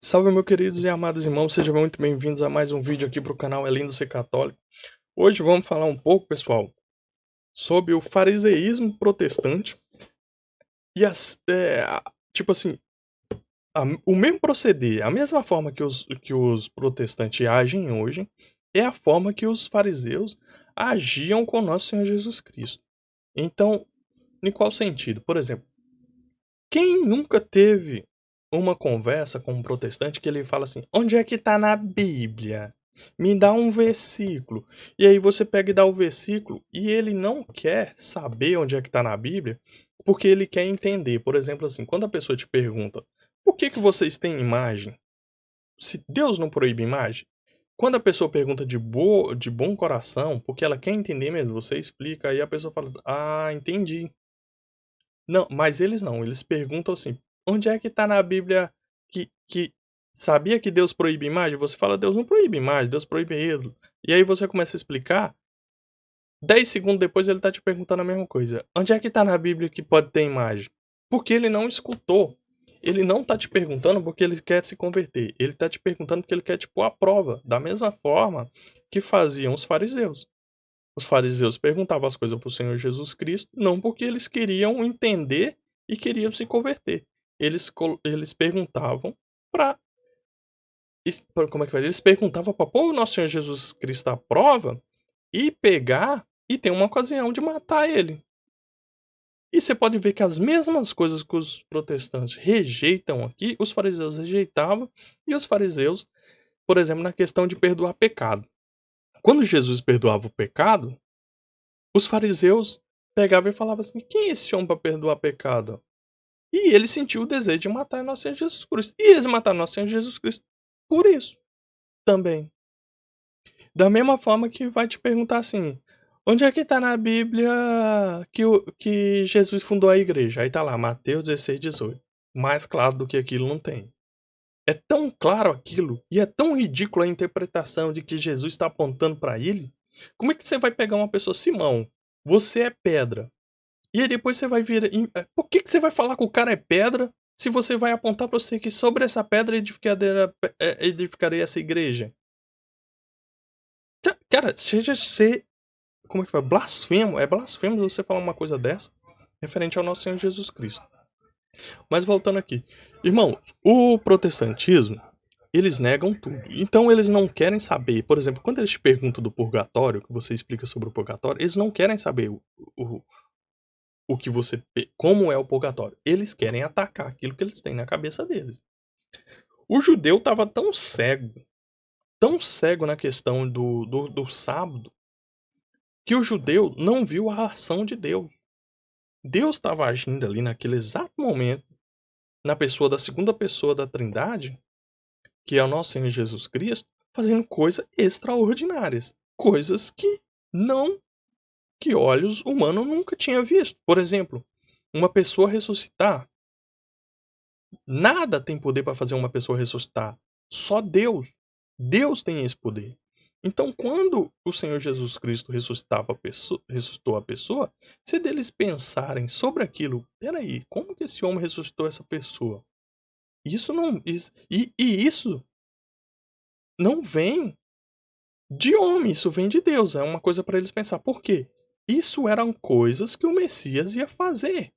Salve, meus queridos e amados irmãos, sejam muito bem-vindos a mais um vídeo aqui para o canal É Lindo Ser Católico. Hoje vamos falar um pouco, pessoal, sobre o fariseísmo protestante e tipo assim, o mesmo proceder, a mesma forma que os protestantes agem hoje, é a forma que os fariseus agiam com nosso Senhor Jesus Cristo. Então, em qual sentido? Por exemplo, quem nunca teve uma conversa com um protestante que ele fala assim: onde é que está na Bíblia? Me dá um versículo. E aí você pega e dá o versículo e ele não quer saber onde é que está na Bíblia, porque ele quer entender. Por exemplo, assim, quando a pessoa te pergunta: por que vocês têm imagem? Se Deus não proíbe imagem? Quando a pessoa pergunta de bom coração, porque ela quer entender mesmo, você explica, aí a pessoa fala: ah, entendi. Não, mas eles não, eles perguntam assim: "Onde é que tá na Bíblia que sabia que Deus proíbe imagem?" Você fala: "Deus não proíbe imagem, Deus proíbe ídolo". E aí você começa a explicar, 10 segundos depois ele tá te perguntando a mesma coisa: "Onde é que tá na Bíblia que pode ter imagem?" Porque ele não escutou. Ele não tá te perguntando porque ele quer se converter, ele tá te perguntando porque ele quer te pôr à prova, da mesma forma que faziam os fariseus. Os fariseus perguntavam as coisas para o Senhor Jesus Cristo, não porque eles queriam entender e queriam se converter. Eles perguntavam para. Como é que vai? Eles perguntavam para pôr o nosso Senhor Jesus Cristo à prova e pegar e ter uma ocasião de matar ele. E você pode ver que as mesmas coisas que os protestantes rejeitam aqui, os fariseus rejeitavam, e os fariseus, por exemplo, na questão de perdoar pecado. Quando Jesus perdoava o pecado, os fariseus pegavam e falavam assim: "Quem é esse homem para perdoar pecado?" E ele sentiu o desejo de matar nosso Senhor Jesus Cristo. E eles mataram nosso Senhor Jesus Cristo por isso também. Da mesma forma que vai te perguntar assim: onde é que está na Bíblia que Jesus fundou a igreja? Aí tá lá, Mateus 16:18. Mais claro do que aquilo não tem. É tão claro aquilo e é tão ridícula a interpretação de que Jesus está apontando para ele. Como é que você vai pegar uma pessoa, Simão, você é pedra. E aí depois você vai vir. Por que você vai falar que o cara é pedra se você vai apontar para você que sobre essa pedra edificarei essa igreja? Cara, seja ser. Como é que fala? Blasfemo. É blasfemo você falar uma coisa dessa referente ao nosso Senhor Jesus Cristo. Mas voltando aqui. Irmãos, o protestantismo, eles negam tudo. Então eles não querem saber. Por exemplo, quando eles te perguntam do purgatório, que você explica sobre o purgatório, eles não querem saber o, o que você. Como é o purgatório. Eles querem atacar aquilo que eles têm na cabeça deles. O judeu estava tão cego na questão do sábado, que o judeu não viu a ação de Deus. Deus estava agindo ali naquele exato momento, na pessoa da segunda pessoa da Trindade, que é o nosso Senhor Jesus Cristo, fazendo coisas extraordinárias. Coisas que não, que olhos humanos nunca tinham visto. Por exemplo, uma pessoa ressuscitar. Nada tem poder para fazer uma pessoa ressuscitar. Só Deus. Deus tem esse poder. Então, quando o Senhor Jesus Cristo ressuscitou a pessoa, se deles pensarem sobre aquilo, peraí, como que esse homem ressuscitou essa pessoa? Isso não. Isso não vem de homem, isso vem de Deus. É uma coisa para eles pensar. Por quê? Isso eram coisas que o Messias ia fazer.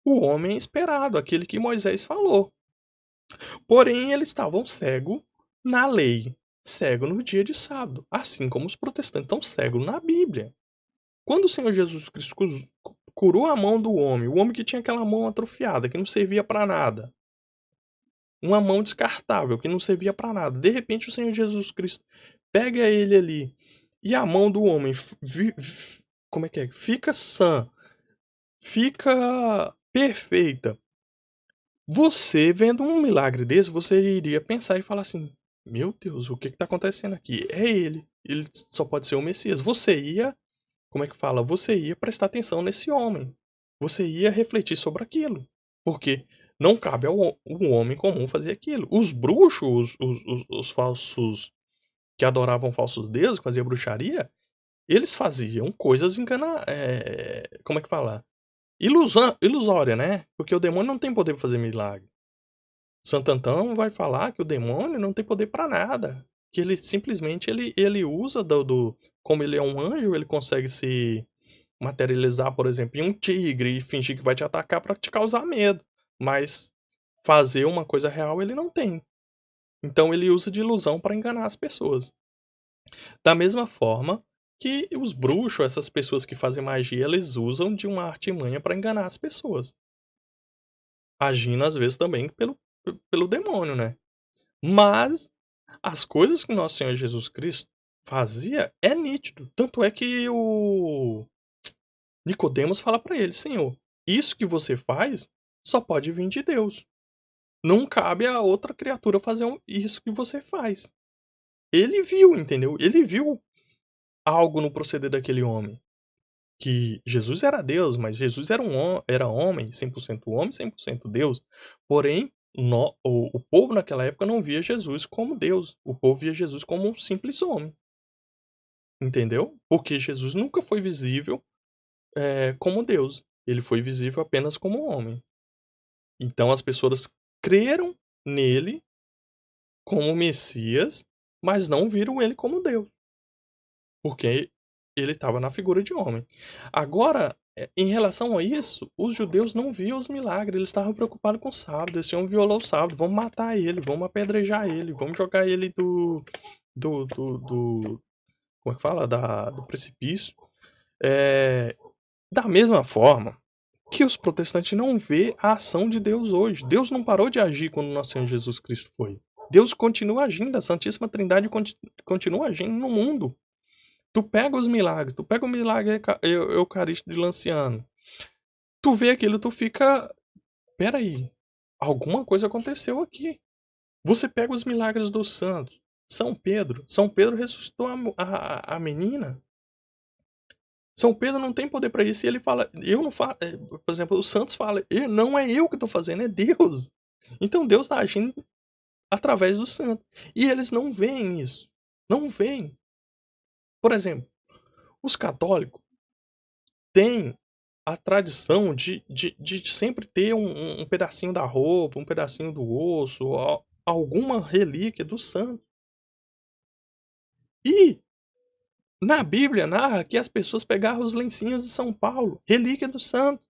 O homem esperado, aquele que Moisés falou. Porém, eles estavam cegos na lei, cego no dia de sábado, assim como os protestantes estão cegos na Bíblia. Quando o Senhor Jesus Cristo curou a mão do homem, o homem que tinha aquela mão atrofiada, que não servia para nada, uma mão descartável, que não servia para nada, de repente o Senhor Jesus Cristo pega ele ali e a mão do homem, como é que é? Fica sã, fica perfeita. Você vendo um milagre desse, você iria pensar e falar assim: "Meu Deus, o que está acontecendo aqui? É ele só pode ser o Messias". Você ia, como é que fala? Você ia prestar atenção nesse homem. Você ia refletir sobre aquilo, porque não cabe ao o homem comum fazer aquilo. Os bruxos, os falsos que adoravam falsos deuses, que faziam bruxaria, eles faziam coisas como é que fala? Ilusória, né, porque o demônio não tem poder para fazer milagre. Santo Antão vai falar que o demônio não tem poder para nada, que ele simplesmente ele usa como ele é um anjo, ele consegue se materializar, por exemplo, em um tigre e fingir que vai te atacar para te causar medo, mas fazer uma coisa real ele não tem. Então ele usa de ilusão para enganar as pessoas. Da mesma forma que os bruxos, essas pessoas que fazem magia, eles usam de uma artimanha para enganar as pessoas, agindo às vezes também pelo demônio, né. Mas as coisas que nosso Senhor Jesus Cristo fazia é nítido, tanto é que o Nicodemos fala para ele: "Senhor, isso que você faz só pode vir de Deus. Não cabe a outra criatura fazer isso que você faz". Ele viu, entendeu? Ele viu algo no proceder daquele homem, que Jesus era Deus, mas Jesus era homem, 100% homem, 100% Deus. Porém, o povo naquela época não via Jesus como Deus, o povo via Jesus como um simples homem, entendeu? Porque Jesus nunca foi visível, como Deus, ele foi visível apenas como homem. Então as pessoas creram nele como Messias, mas não viram ele como Deus, porque ele estava na figura de homem. Agora, em relação a isso, os judeus não viam os milagres, eles estavam preocupados com o sábado, eles tinham violar o sábado, vamos matar ele, vamos apedrejar ele, vamos jogar ele do como é que fala? Do precipício. Da mesma forma que os protestantes não vê a ação de Deus hoje. Deus não parou de agir quando nosso Senhor Jesus Cristo foi. Deus continua agindo, a Santíssima Trindade continua agindo no mundo. Tu pega os milagres, tu pega o milagre eucarístico de Lanciano, tu vê aquilo, tu fica, espera aí, alguma coisa aconteceu aqui. Você pega os milagres dos santos, São Pedro ressuscitou a menina. São Pedro não tem poder para isso e ele fala, eu não faço, por exemplo, os santos falam, não é eu que estou fazendo, é Deus. Então Deus está agindo através dos santos. E eles não veem isso. Não veem. Por exemplo, os católicos têm a tradição de sempre ter um pedacinho da roupa, um pedacinho do osso, alguma relíquia do santo. E na Bíblia narra que as pessoas pegavam os lencinhos de São Paulo, relíquia do santo,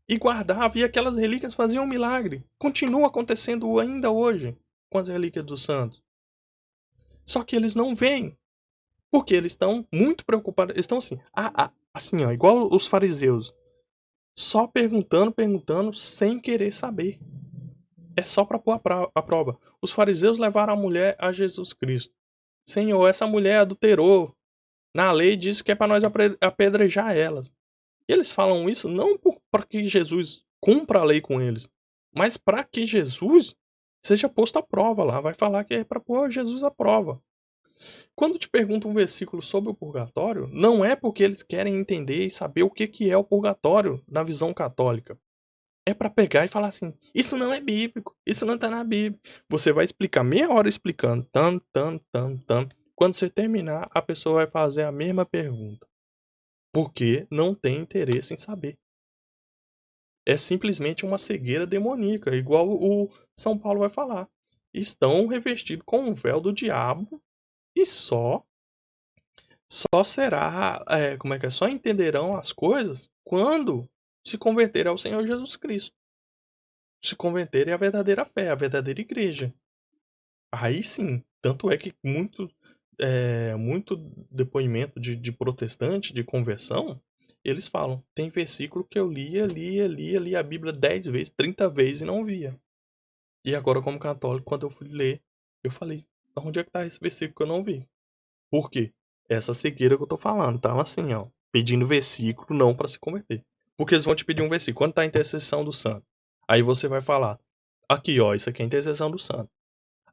e guardavam, e aquelas relíquias faziam um milagre. Continua acontecendo ainda hoje com as relíquias do santo. Só que eles não veem, porque eles estão muito preocupados. Eles estão assim, assim, ó, igual os fariseus, só perguntando, perguntando, sem querer saber. É só para pôr a prova. Os fariseus levaram a mulher a Jesus Cristo. Senhor, essa mulher adulterou. Na lei diz que é para nós apedrejar elas. E eles falam isso não para que Jesus cumpra a lei com eles, mas para que Jesus seja posto à prova lá. Vai falar que é para pôr Jesus à prova. Quando te perguntam um versículo sobre o purgatório, não é porque eles querem entender e saber o que é o purgatório na visão católica. É para pegar e falar assim: isso não é bíblico, isso não está na Bíblia. Você vai explicar meia hora explicando, tam, tam, tam, tam. Quando você terminar, a pessoa vai fazer a mesma pergunta, porque não tem interesse em saber. É simplesmente uma cegueira demoníaca, igual o São Paulo vai falar. Estão revestidos com o véu do diabo e só será, como é que é? Só entenderão as coisas quando se converterem ao Senhor Jesus Cristo. Se converterem à verdadeira fé, à verdadeira igreja. Aí sim, tanto é que muito depoimento de protestante, de conversão, eles falam: "Tem versículo que eu li a Bíblia 10 vezes, 30 vezes e não via". E agora como católico, quando eu fui ler, eu falei: "Onde é que tá esse versículo que eu não vi?". Por quê? Essa cegueira que eu tô falando, tá assim, ó, pedindo versículo não para se converter. Porque eles vão te pedir um versículo, quando tá a intercessão do santo, aí você vai falar: "Aqui ó, isso aqui é a intercessão do santo".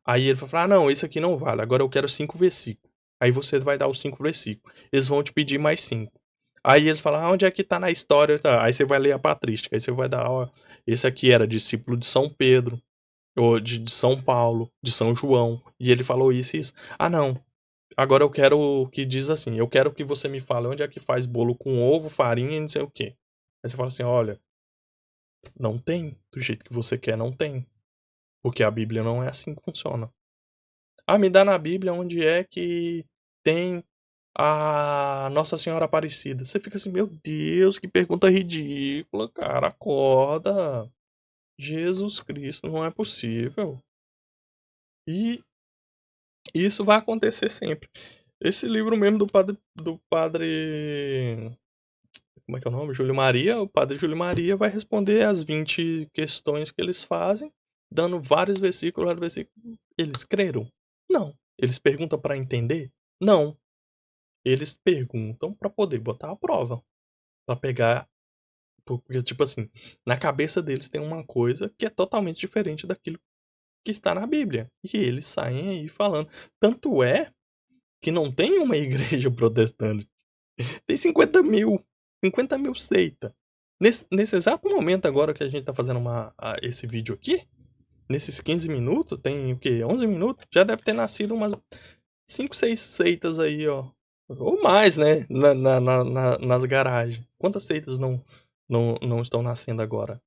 Aí ele vai falar: "Ah não, esse aqui não vale, agora eu quero 5 versículos". Aí você vai dar os 5 versículos. Eles vão te pedir mais 5. Aí eles falam: "Ah, onde é que tá na história, tá?". Aí você vai ler a patrística, aí você vai dar: "Ó, esse aqui era discípulo de São Pedro, ou de São Paulo, de São João, e ele falou isso e isso". "Ah não, agora eu quero o que diz assim, eu quero que você me fale onde é que faz bolo com ovo, farinha e não sei o quê". Aí você fala assim: "Olha, não tem, do jeito que você quer, não tem". Porque a Bíblia não é assim que funciona. Ah, me dá na Bíblia onde é que tem a Nossa Senhora Aparecida. Você fica assim, meu Deus, que pergunta ridícula, cara. Acorda. Jesus Cristo, não é possível. E isso vai acontecer sempre. Esse livro mesmo do padre, como é que é o nome? Júlio Maria. O padre Júlio Maria vai responder as 20 questões que eles fazem, dando vários versículos. Eles creram? Não. Eles perguntam para entender? Não. Eles perguntam para poder botar a prova. Para pegar. Porque, tipo assim, na cabeça deles tem uma coisa que é totalmente diferente daquilo que está na Bíblia. E eles saem aí falando. Tanto é que não tem uma igreja protestante. Tem 50 mil seitas. Nesse exato momento agora que a gente tá fazendo esse vídeo aqui, nesses 15 minutos, tem o quê? 11 minutos? Já deve ter nascido umas 5, 6 seitas aí, ó. Ou mais, né? Nas garagens. Quantas seitas não estão nascendo agora?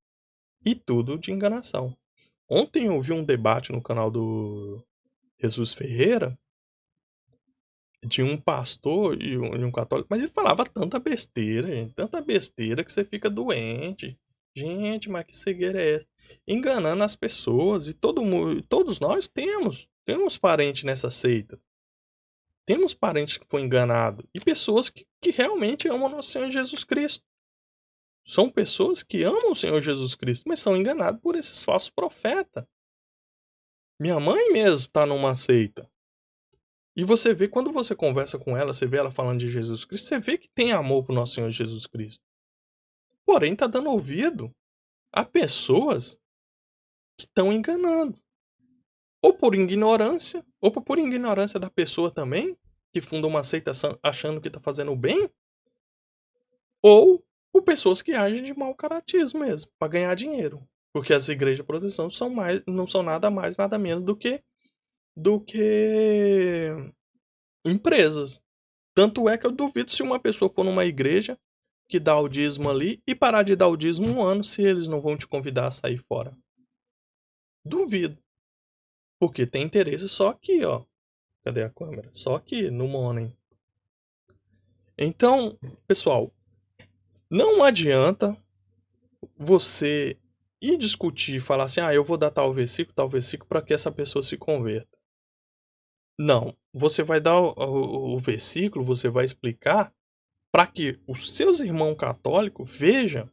E tudo de enganação. Ontem eu vi um debate no canal do Jesus Ferreira de um pastor e um católico, mas ele falava tanta besteira, gente, tanta besteira que você fica doente. Gente, mas que cegueira é essa? Enganando as pessoas e todo mundo, todos nós temos parentes nessa seita. Temos parentes que foram enganados e pessoas que realmente amam nosso Senhor Jesus Cristo. São pessoas que amam o Senhor Jesus Cristo, mas são enganados por esses falsos profetas. Minha mãe mesmo está numa seita. E você vê, quando você conversa com ela, você vê ela falando de Jesus Cristo, você vê que tem amor pro nosso Senhor Jesus Cristo. Porém, tá dando ouvido a pessoas que estão enganando. Ou por ignorância, ou por ignorância da pessoa também, que funda uma seita achando que tá fazendo o bem, ou por pessoas que agem de mau caratismo mesmo, para ganhar dinheiro. Porque as igrejas protestantes não são nada mais, nada menos do que empresas. Tanto é que eu duvido se uma pessoa for numa igreja que dá o dízimo ali e parar de dar o dízimo um ano, se eles não vão te convidar a sair fora. Duvido. Porque tem interesse só aqui, ó. Cadê a câmera? Só aqui, no Money. Então, pessoal, não adianta você ir discutir e falar assim, eu vou dar tal versículo, para que essa pessoa se converta. Não. Você vai dar o versículo, você vai explicar para que os seus irmãos católicos vejam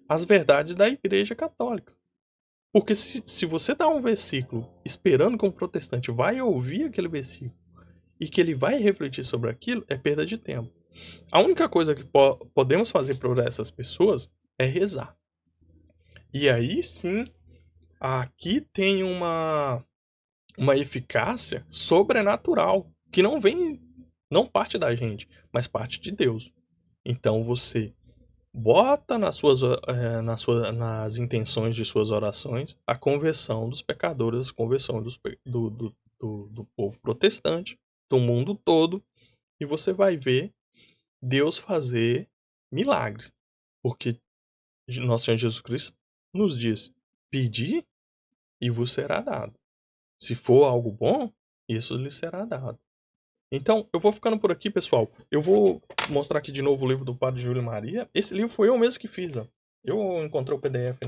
as verdades da Igreja Católica. Porque se você dá um versículo esperando que um protestante vai ouvir aquele versículo e que ele vai refletir sobre aquilo, é perda de tempo. A única coisa que podemos fazer por essas pessoas é rezar. E aí sim, aqui tem uma eficácia sobrenatural que não parte da gente, mas parte de Deus. Então você bota nas intenções de suas orações a conversão dos pecadores, a conversão do povo protestante, do mundo todo, e você vai ver Deus fazer milagres. Porque nosso Senhor Jesus Cristo nos diz: pedi e vos será dado. Se for algo bom, isso lhe será dado. Então, eu vou ficando por aqui, pessoal. Eu vou mostrar aqui de novo o livro do Padre Júlio Maria. Esse livro foi eu mesmo que fiz, ó. Eu encontrei o PDF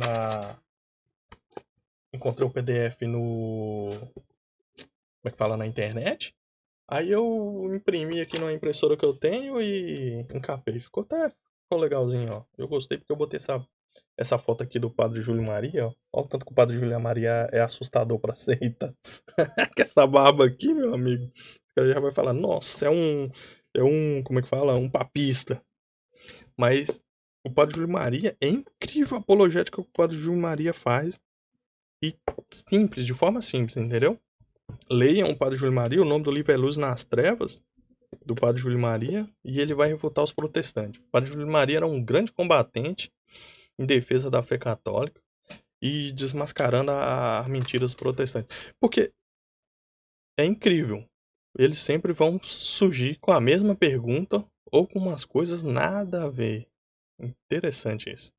Encontrei o PDF no... Como é que fala? Na internet. Aí eu imprimi aqui numa impressora que eu tenho e encapei. Ficou legalzinho, ó. Eu gostei porque eu botei essa foto aqui do Padre Júlio Maria, ó. Olha o tanto que o Padre Júlio Maria é assustador pra seita. Com essa barba aqui, meu amigo. O cara já vai falar, nossa, como é que fala? Um papista. Mas o Padre Júlio Maria é incrível a apologética que o Padre Júlio Maria faz. E simples, de forma simples, entendeu? Leiam o Padre Júlio Maria, o nome do livro é Luz nas Trevas, do Padre Júlio Maria, e ele vai refutar os protestantes. O Padre Júlio Maria era um grande combatente em defesa da fé católica e desmascarando as mentiras protestantes. Porque é incrível. Eles sempre vão surgir com a mesma pergunta ou com umas coisas nada a ver. Interessante isso.